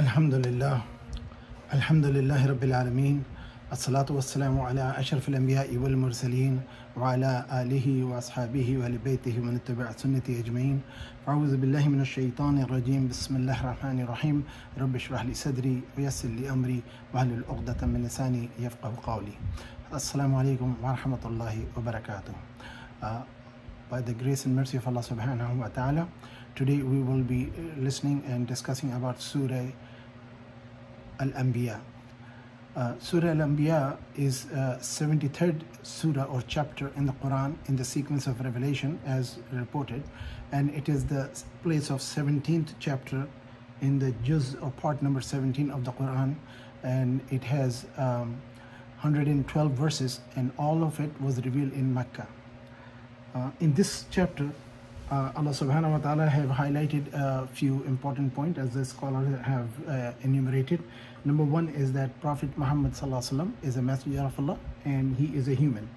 Alhamdulillah, Alhamdulillahi Rabbil Alameen, As-salatu was-salamu ala ashraf al-anbiya wal-mursaleen, wa ala alihi wa ashabihi wa ahli baytihi wa man ittaba'a sunnati ajma'in. A'udhu billahi minash shaitanir rajim, bismillahir rahmanir rahim, rabbi shrah li sadri wa yassir li amri wa hlul 'uqdatan min lisani yafqahu qawli. Assalamu alaikum wa rahmatullahi wa barakatuh. By the grace and mercy of Allah subhanahu wa ta'ala, today we will be listening and discussing about Surah Al-Anbya. Surah Al-Anbya is 73rd surah or chapter in the Quran in the sequence of revelation as reported, and it is the place of 17th chapter in the juz or part number 17 of the Quran, and it has 112 verses, and all of it was revealed in Mecca. In this chapter, Allah subhanahu wa ta'ala have highlighted a few important points as the scholars have enumerated. Number one is that Prophet Muhammad sallallahu alaihi wasallam is a messenger of Allah, and he is a human,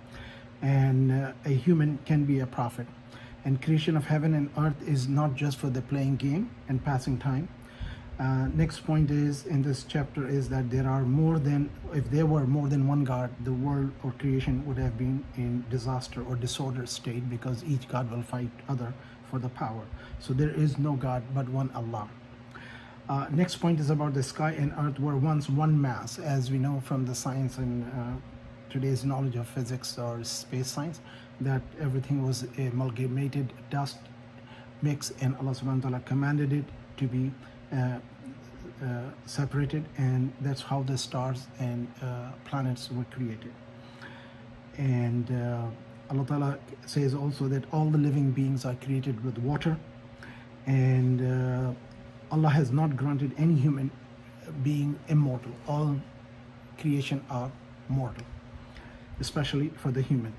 and a human can be a prophet. And creation of heaven and earth is not just for the playing game and passing time. Next point is in this chapter is that there are more than, if there were more than one God, the world or creation would have been in disaster or disorder state, because each God will fight other for the power. So there is no God but one Allah. Next point is about the sky and earth were once one mass, as we know from the science and today's knowledge of physics or space science, that everything was amalgamated dust mix, and Allah subhanahu wa ta'ala commanded it to be separated, and that's how the stars and planets were created. And Allah Ta'ala says also that all the living beings are created with water, and Allah has not granted any human being immortal. All creation are mortal, especially for the human.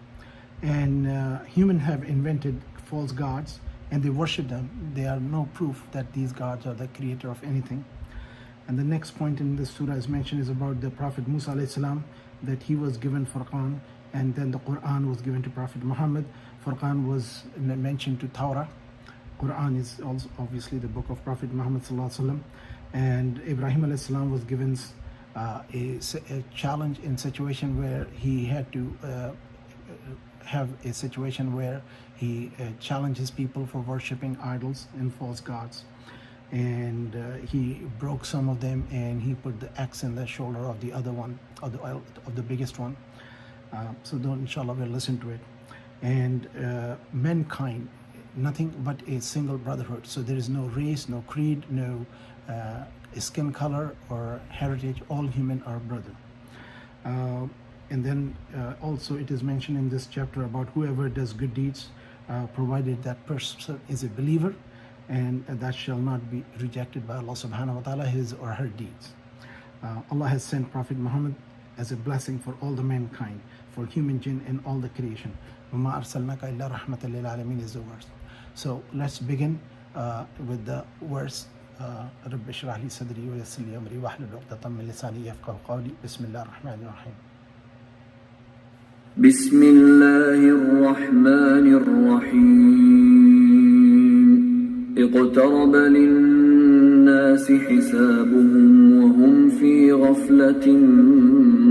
And humans have invented false gods and they worship them. They are no proof that these gods are the creator of anything. And the next point in this surah is mentioned is about the Prophet Musa alayhi salam, that he was given Furqan, and then the Quran was given to Prophet Muhammad. Furqan was mentioned to Torah. Quran is also obviously the book of Prophet Muhammad sallallahu alaihi wasallam. And Ibrahim alayhi salam was given a challenge in situation where he had to have a situation where he challenges people for worshipping idols and false gods, and he broke some of them, and he put the axe in the shoulder of the other one, of the biggest one. So don't, inshallah, we'll listen to it. And mankind, nothing but a single brotherhood. So there is no race, no creed, no skin color or heritage. All human are brother. And then also it is mentioned in this chapter about whoever does good deeds, provided that person is a believer, and that shall not be rejected by Allah subhanahu wa ta'ala, his or her deeds. Allah has sent Prophet Muhammad as a blessing for all the mankind, for human, jinn, and all the creation. وَمَا أَرْسَلْنَاكَ إِلَّا رَحْمَةً لِلْعَالَمِينَ is the verse. So let's begin with the verse. رَبِّ اشْرَحْ لِي صَدْرِي وَيَسِّرْ لِي أَمْرِي وَاحْلُلْ عُقْدَةً مِّن لِسَانِي يَفْقَهُوا قَوْلِي بسم الله الرحمن الرحيم. بسم الله الرحمن الرحيم اقترب للناس حسابهم وهم في غفلة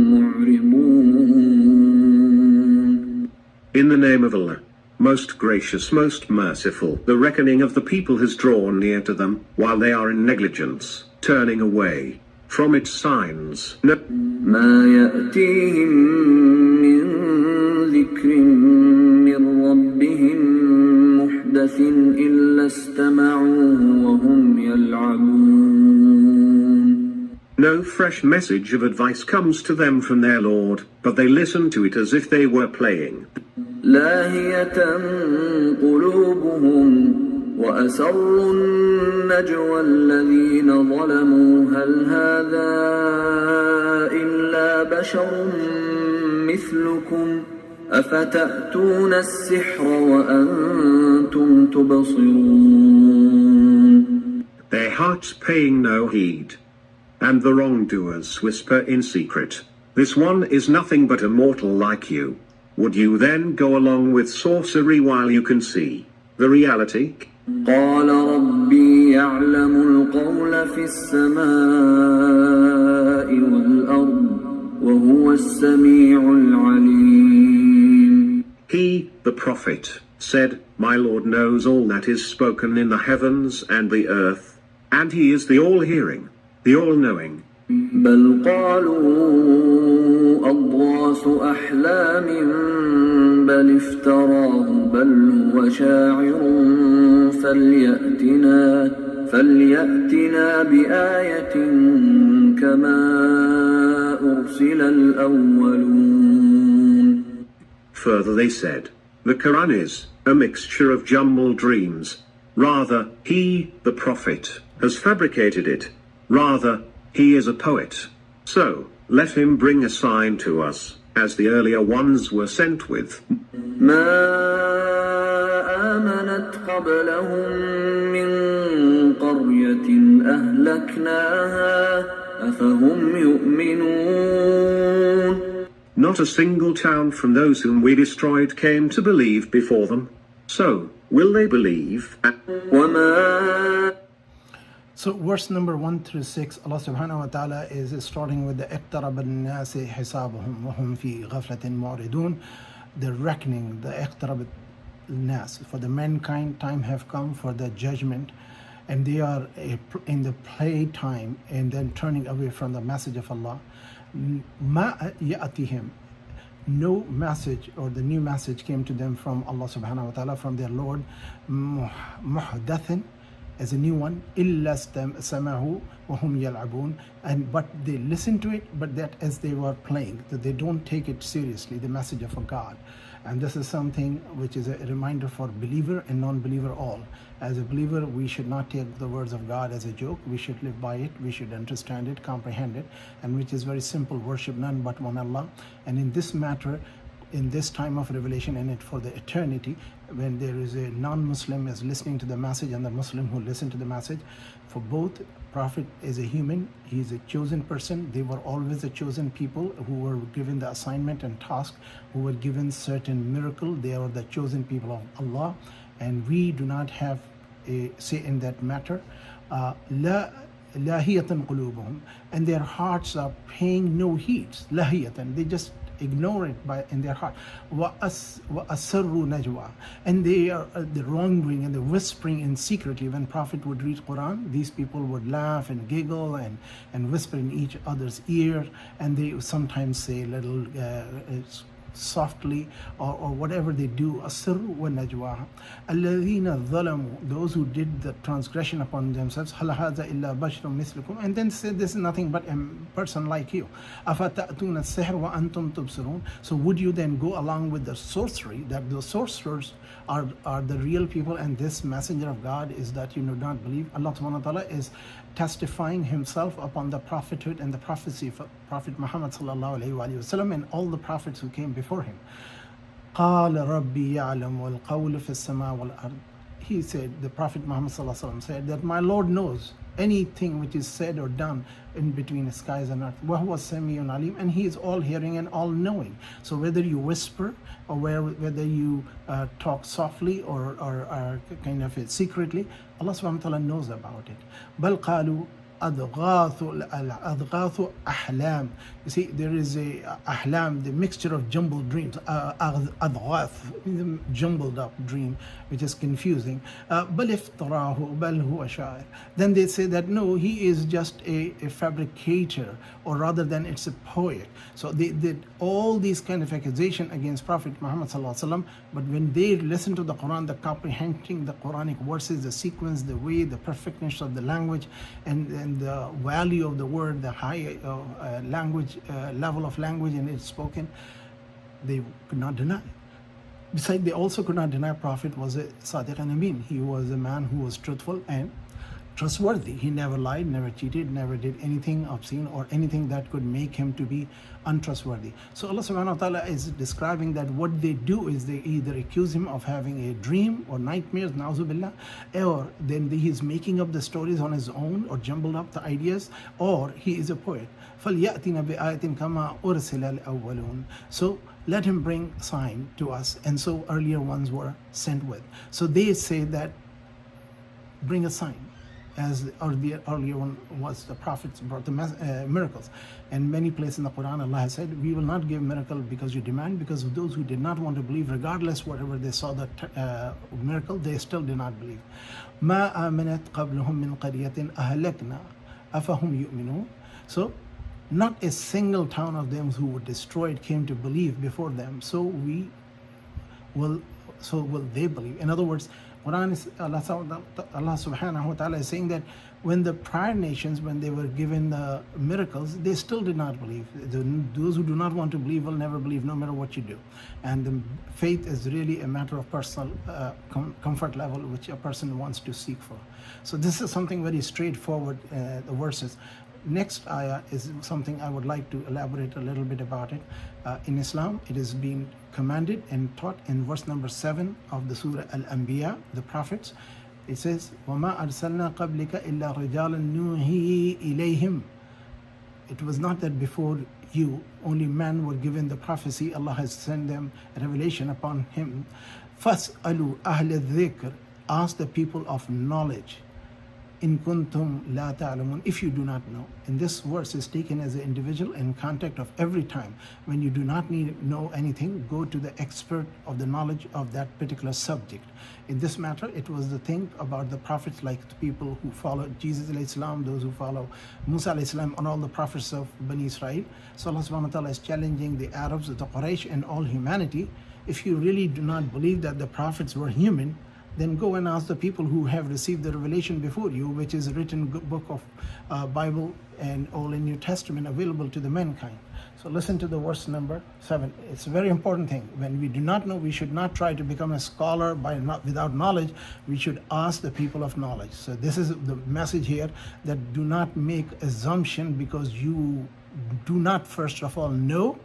معرضون. In the name of Allah, most gracious, most merciful, the reckoning of the people has drawn near to them, while they are in negligence, turning away from its signs. ما يأتيهم من ذكر من ربهم محدث إلا استمعوه وهم يلعبون. No fresh message of advice comes to them from their Lord, but they listen to it as if they were playing. لاهية قلوبهم وأسروا النجوى الذين ظلموا هل هذا إلا بشر مثلكم أفتأتون السحر وأنتم تبصرون. Their hearts paying no heed, and the wrongdoers whisper in secret, this one is nothing but a mortal like you. Would you then go along with sorcery while you can see the reality? قال ربي يعلم القول في السماء والأرض وهو السميع العليم. He, the prophet, said, My Lord knows all that is spoken in the heavens and the earth, and he is the all-hearing, the all-knowing. بل قالوا أضغاث أحلام بل افتراه بل هو شاعر فليأتنا بآية كما أرسل الأولون. Further they said, the Quran is a mixture of jumbled dreams. Rather, he, the prophet, has fabricated it. Rather, he is a poet. So, let him bring a sign to us, as the earlier ones were sent with. ما آمنت قبلهم من قرية أهلكناها أفهم يؤمنون. Not a single town from those whom we destroyed came to believe before them. So, will they believe? وما So verse number 1 through 6, Allah subhanahu wa ta'ala is starting with the اقترب الناس حسابهم وهم في غفلة معرضون. The reckoning, the اقترب الناس, for the mankind, time have come for the judgment, and they are in the play time and then turning away from the message of Allah. ما يأتيهم, no message or the new message came to them from Allah subhanahu wa ta'ala, from their Lord, محدث, as a new one, إلا سمعه وهم يلعبون, and but they listen to it, but that as they were playing, that they don't take it seriously, the message of a God. And this is something which is a reminder for believer and non-believer all. As a believer, we should not take the words of God as a joke. We should live by it. We should understand it, comprehend it, and which is very simple: worship none but one Allah. And in this matter, in this time of revelation and it for the eternity, when there is a non-Muslim is listening to the message and the Muslim who listen to the message, for both, Prophet is a human, he is a chosen person. They were always the chosen people who were given the assignment and task, who were given certain miracle. They are the chosen people of Allah, and we do not have a say in that matter. Lahiyatan qulubuhum, and their hearts are paying no heed. Lahiyatan, they just ignore it in their heart. وَأَسَرُّوا نَجْوَى, and they are the wrongdoing and the whispering in secretly. When Prophet would read Quran, these people would laugh and giggle and whisper in each other's ear, and they sometimes say a little softly or whatever they do. أَسَرُّوا وَنَجْوَى الَّذِينَ ظَلَمُوا, those who did the transgression upon themselves. هَلْ هَذَا إِلَّا بَشْرٌ مِثْلُكُمْ, and then say this is nothing but a person like you. أَفَتَأْتُونَ السِّحْرَ وَأَنْتُمْ تُبْصِرُونَ, so would you then go along with the sorcery, that the sorcerers are the real people, and this messenger of God is that you do not believe? Allah subhanahu wa ta'ala is testifying himself upon the prophethood and the prophecy of Prophet Muhammad sallallahu alayhi wa sallam and all the prophets who came before him. قال ربي يعلم القول في السماء والأرض, he said, the Prophet Muhammad sallallahu alayhi wa sallam said that my Lord knows anything which is said or done in between the skies and earth. وَهُوَ السَّمِيعُ الْعَلِيمُ, and he is all hearing and all knowing. So whether you whisper or whether you talk softly or kind of secretly, Allah subhanahu wa ta'ala knows about it. بَلْ قَالُوا أَضْغَاثُ أَحْلَامٍ, you see, there is a ahlam, the mixture of jumbled dreams. أضغاث, jumbled up dream, which is confusing. بَلْ افتراه بَلْ هُوَ شَاعِرٌ, then they say that no, he is just a fabricator, or rather than it's a poet. So they did all these kind of accusation against Prophet Muhammad sallallahu alaihi wasallam, but when they listen to the Quran, the comprehending the Quranic verses, the sequence, the way, the perfectness of the language, and the value of the word, the high language level of language in it spoken, they could not deny. Besides, they also could not deny Prophet was a Sadiq and Amin. He was a man who was truthful and trustworthy. He never lied, never cheated, never did anything obscene or anything that could make him to be untrustworthy. So Allah subhanahu wa ta'ala is describing that what they do is they either accuse him of having a dream or nightmares, na'uzubillah, or then he is making up the stories on his own or jumbled up the ideas, or he is a poet. فَلْيَأْتِنَا بِآيَةٍ كَمَا أُرْسِلَ الْأَوَّلُونَ, so let him bring sign to us, and so earlier ones were sent with. So they say that bring a sign, as the earlier one was the prophets brought the miracles. And many places in the Quran, Allah has said, we will not give miracle because you demand, because of those who did not want to believe, regardless whatever they saw the miracle, they still did not believe. ما آمنت قبلهم من قرية أهلكنا أفهم يؤمنون. So not a single town of them who were destroyed came to believe before them, so will they believe. In other words, Quran is, Allah subhanahu wa ta'ala is saying that when the prior nations, when they were given the miracles, they still did not believe. Those who do not want to believe will never believe, no matter what you do. And the faith is really a matter of personal comfort level, which a person wants to seek for. So this is something very straightforward, the verses. Next ayah is something I would like to elaborate a little bit about it. In Islam, it is being commanded and taught in verse number 7 of the Surah Al-Anbya, the prophets. It says, وَمَا أَرْسَلْنَا قَبْلِكَ إِلَّا رِجَالًا نُوحِي إِلَيْهِمْ. It was not that before you only men were given the prophecy. Allah has sent them a revelation upon him. فَاسْأَلُوا أَهْلَ الذِّكْرِ. Ask the people of knowledge. In kuntum la ta'lamun, if you do not know. And this verse is taken as an individual in context of every time when you do not know anything, go to the expert of the knowledge of that particular subject. In this matter, it was the thing about the prophets, like the people who followed Jesus alayhi salam, those who follow Musa alayhi salam, and all the prophets of Bani Israel. So Allah subhanahu wa ta'ala is challenging the Arabs, the Quraysh, and all humanity. If you really do not believe that the prophets were human, then go and ask the people who have received the revelation before you, which is a written book of Bible and all in New Testament available to the mankind. So listen to the verse number 7. It's a very important thing. When we do not know, we should not try to become a scholar without knowledge. We should ask the people of knowledge. So this is the message here, that do not make assumption because you do not first of all know.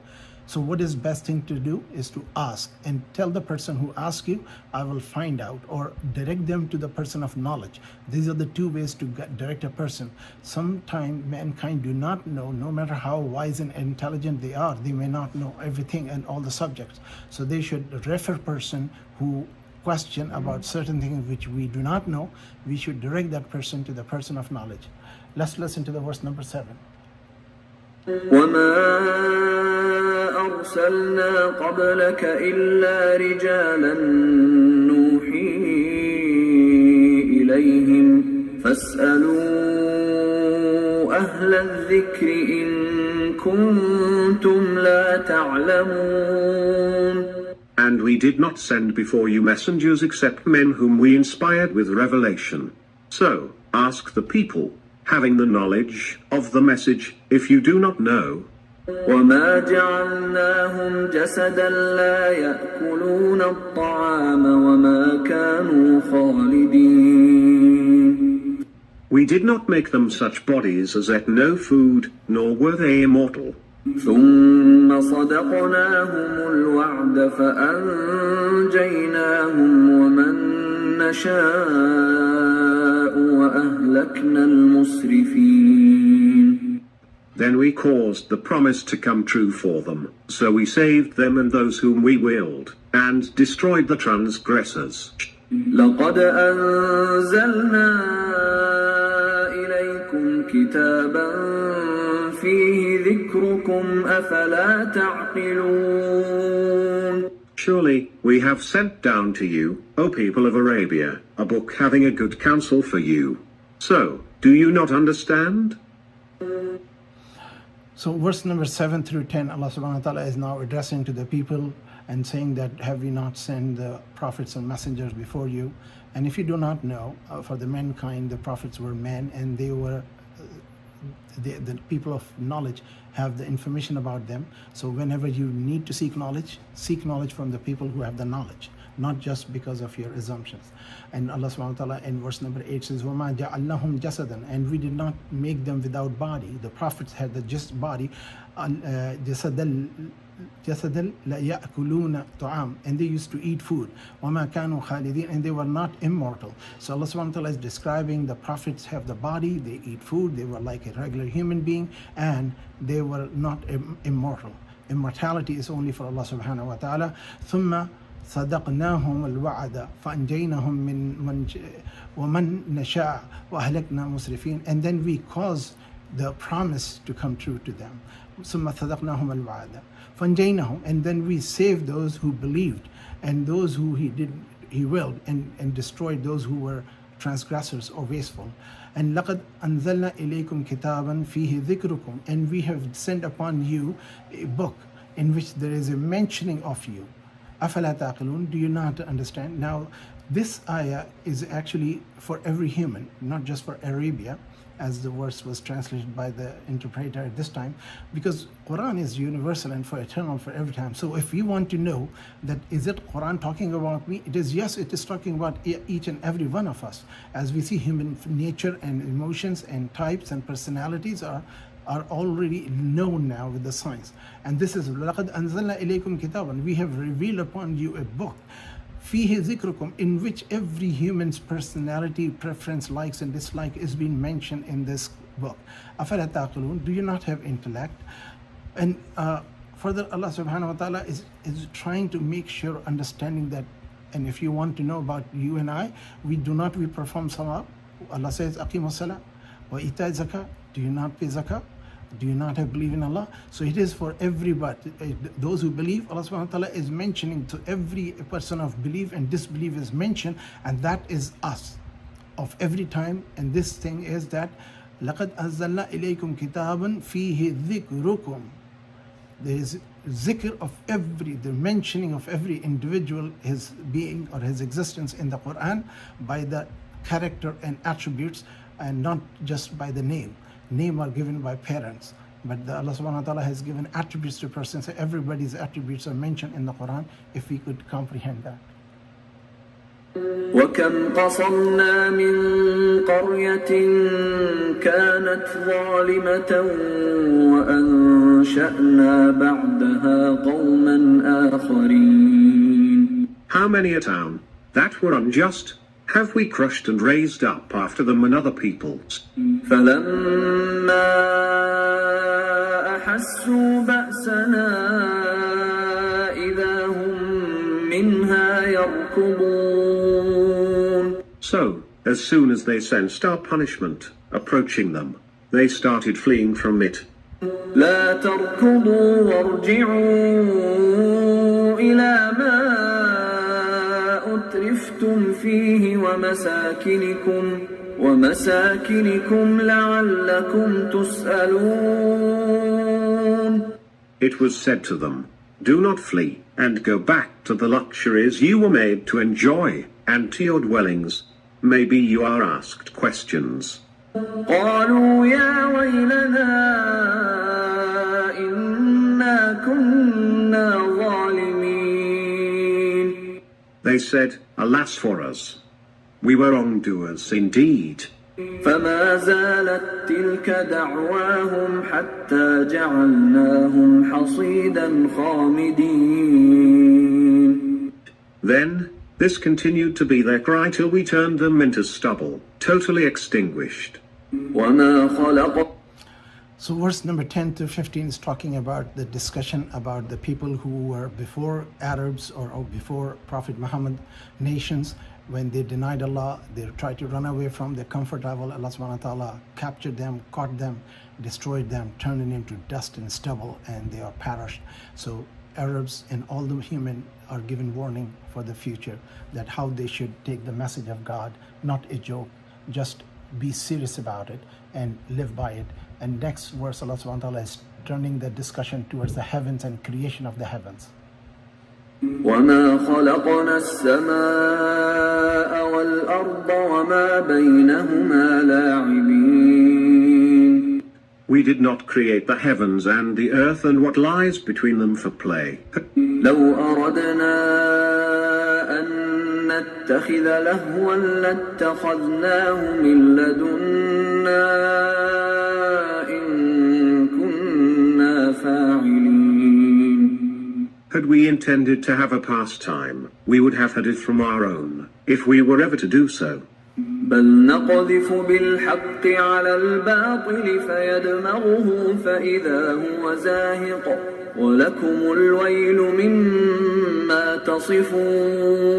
So what is best thing to do is to ask and tell the person who asks you, I will find out, or direct them to the person of knowledge. These are the two ways to direct a person. Sometimes mankind do not know, no matter how wise and intelligent they are, they may not know everything and all the subjects. So they should refer person who question about certain things which we do not know. We should direct that person to the person of knowledge. Let's listen to the verse number 7. وما أرسلنا قبلك إلا رجالا نوحي إليهم فاسألوا أهل الذكر إن كنتم لا تعلمون. And we did not send before you messengers except men whom we inspired with revelation. So, ask the people, having the knowledge of the message, if you do not know. وما جعلناهم جسدا لا يأكلون الطعام وما كانوا خالدين. We did not make them such bodies as ate no food, nor were they immortal. ثم صدقناهم الوعد فأنجيناهم ومن نشاء وأهلكنا المسرفين. Then we caused the promise to come true for them, so we saved them and those whom we willed, and destroyed the transgressors. لقد أنزلنا إليكم كتابا فيه ذكركم أفلا تعقلون. Surely, we have sent down to you, O people of Arabia, a book having a good counsel for you. So, do you not understand? So verse number 7 through 10, Allah subhanahu wa ta'ala is now addressing to the people and saying that, have we not sent the prophets and messengers before you? And if you do not know, for the mankind, the prophets were men, and they were the people of knowledge have the information about them. So whenever you need to seek knowledge from the people who have the knowledge, not just because of your assumptions. And Allah subhanahu wa ta'ala in verse number 8 says, وَمَا جَعَلْنَاهُمْ جَسَدًا, and we did not make them without body. The prophets had the just body, جَسَدًا لَا يَأْكُلُونَ طَعَامٍ, and they used to eat food. وَمَا كَانُوا خَالِدِينَ, and they were not immortal. So Allah subhanahu wa ta'ala is describing the prophets have the body, they eat food, they were like a regular human being, and they were not immortal. Immortality is only for Allah subhanahu wa ta'ala. ثُمَّ صدقناهم الوعد فأنجيناهم من ومن نشاء وأهلكنا مسرفين. And then we caused the promise to come true to them. ثم صدقناهم الوعد فأنجيناهم, and then we saved those who believed, and those who he willed, and destroyed those who were transgressors or wasteful. And لقد أنزلنا إليكم كتابا فيه ذكركم, and we have sent upon you a book in which there is a mentioning of you. أفلا تعقلون, do you not understand? Now this ayah is actually for every human, not just for Arabia, as the verse was translated by the interpreter at this time, because Quran is universal and for eternal, for every time. So if you want to know that is it Quran talking about me, it is, yes, it is talking about each and every one of us. As we see, human nature and emotions and types and personalities are already known now with the science. And this is لَقَدْ أَنزَلْنَا إِلَيْكُمْ كِتَابًا, we have revealed upon you a book, فِيهِ ذِكْرُكُمْ, in which every human's personality, preference, likes and dislike is being mentioned in this book. أَفَلَا تَعْقِلُونَ, do you not have intellect? And further, Allah subhanahu wa ta'ala is trying to make sure understanding that, and if you want to know about you and I, we perform salah. Allah says, أَقِيمُ الصَّلَاةَ وَإِيتَاءِ الزَّكَاةِ, do you not pay zakah? Do you not have belief in Allah? So it is for everybody. Those who believe, Allah subhanahu wa ta'ala is mentioning to every person of belief and disbelief is mentioned, and that is us of every time. And this thing is that لَقَدْ أَنزَلْنَا إِلَيْكُمْ كِتَابًا فِيهِ ذِكْرُكُمْ. There is zikr of the mentioning of every individual, his being or his existence in the Quran by the character and attributes, and not just by the name. Name are given by parents, but Allah subhanahu wa ta'ala has given attributes to persons. So everybody's attributes are mentioned in the Quran, if we could comprehend that. وَكَمْ قَصَمْنَا مِنْ قَرْيَةٍ كَانَتْ ظَالِمَةً وَأَنْشَأْنَا بَعْدَهَا قَوْمًا آخَرِينَ. How many a town that were unjust have we crushed and raised up after them another peoples? فَلَمَّا أَحَسُّوا بَأْسَنَا إِذَا هُمْ مِنْهَا يَرْكُضُونَ. So, as soon as they sensed our punishment approaching them, they started fleeing from it. لَا تَرْكُضُوا وَارْجِعُوا إِلَى مَا أترفتم فيه ومساكنكم لعلكم تسألون. It was said to them, do not flee, and go back to the luxuries you were made to enjoy, and to your dwellings. Maybe you are asked questions. قالوا يا ويلنا إنا كنا ظالمين. They said, alas for us, we were wrongdoers indeed. فما زالت تلك دعواهم حتى جعلناهم حصيدا خامدين. Then this continued to be their cry till we turned them into stubble, totally extinguished. وما خلق. So verse number 10 to 15 is talking about the discussion about the people who were before Arabs or before Prophet Muhammad nations. When they denied Allah, they tried to run away from their comfort level. Allah subhanahu wa ta'ala captured them, caught them, destroyed them, turned them into dust and stubble, and they are perished. So Arabs and all the human are given warning for the future, that how they should take the message of God, not a joke, just be serious about it and live by it. And next verse, Allah subhanahu wa ta'ala is turning the discussion towards the heavens and creation of the heavens. وَمَا خَلَقْنَا السَّمَاءَ وَالْأَرْضَ وَمَا بَيْنَهُمَا لَاعِبِينَ. We did not create the heavens and the earth and what lies between them for play. لَوْ أَرَدْنَا أَن نَّتَّخِذَ لَهْوًا لَّاتَّخَذْنَاهُ مِن لَّدُنَّا إِن كُنَّا فَاعِلِينَ. Had we intended to have a pastime, we would have had it from our own, if we were ever to do so. بل نقذف بالحق على الباطل فيدمغه فإذا هو زاهق ولكم الويل مما تصفون.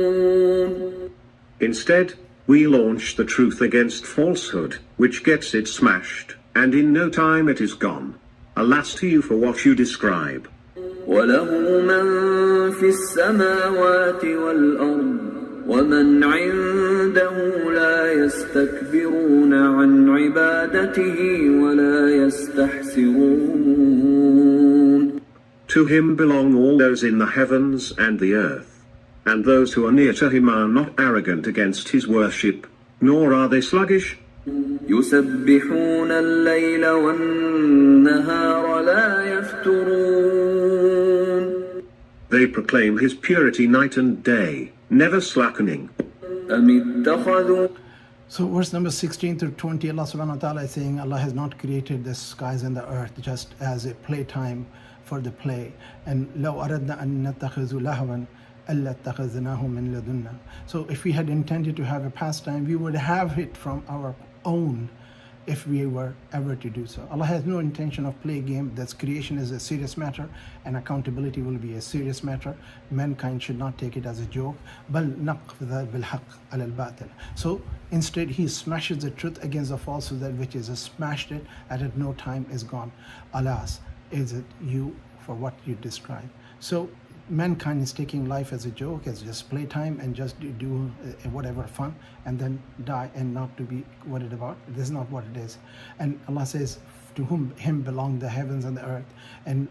Instead, we launch the truth against falsehood, which gets it smashed, and in no time it is gone. Alas to you for what you describe. وله من في السماوات والأرض ومن عنده لا يستكبرون عن عبادته ولا يستحسرون. To him belong all those in the heavens and the earth, and those who are near to him are not arrogant against his worship, nor are they sluggish. يسبحون الليل والنهار لا يفترون. They proclaim his purity night and day, never slackening. أم اتخذوا. So verse number 16 through 20, Allah subhanahu wa ta'ala is saying Allah has not created the skies and the earth just as a playtime for the play. And لو أردنا أن نتخذ لهوا ألا اتخذناه من لدنا. So if we had intended to have a pastime, we would have it from our own if we were ever to do so. Allah has no intention of play game. That creation is a serious matter and accountability will be a serious matter. Mankind should not take it as a joke. بل نقذف بالحق على الباطل. So instead he smashes the truth against the falsehood, that which is smashed it and at no time is gone. Alas, is it you for what you describe. So mankind is taking life as a joke, as just playtime, and just do whatever fun and then die and not to be worried about. This is not what it is. And Allah says, to whom him belong the heavens and the earth, and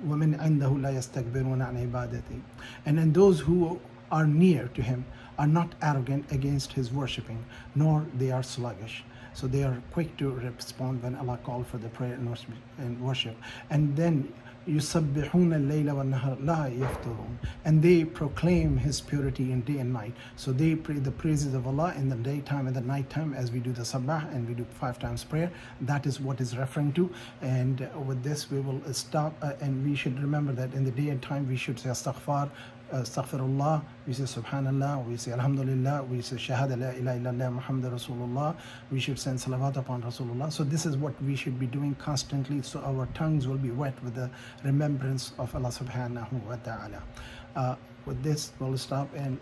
وَمِنْ عِنْدَهُ لَا يَسْتَكْبِرُونَ عَنْ عِبَادَتِهِ. And then those who are near to him are not arrogant against his worshipping, nor they are sluggish. So they are quick to respond when Allah calls for the prayer and worship. And then يُسَبِّحُونَ اللَّيْلَ وَالنَّهَارَ لَا يَفْتُرُونَ. And they proclaim his purity in day and night. So they pray the praises of Allah in the daytime and the nighttime, as we do the sabbah and we do 5 times prayer. That is what is referring to. And with this we will stop, and we should remember that in the day and time we should say astaghfar, astaghfirullah, we say subhanallah, we say alhamdulillah, we say shahada la ilaha illallah Muhammad Rasulullah, we should send salawat upon Rasulullah. So this is what we should be doing constantly, so our tongues will be wet with the remembrance of Allah subhanahu wa ta'ala. With this we'll stop, and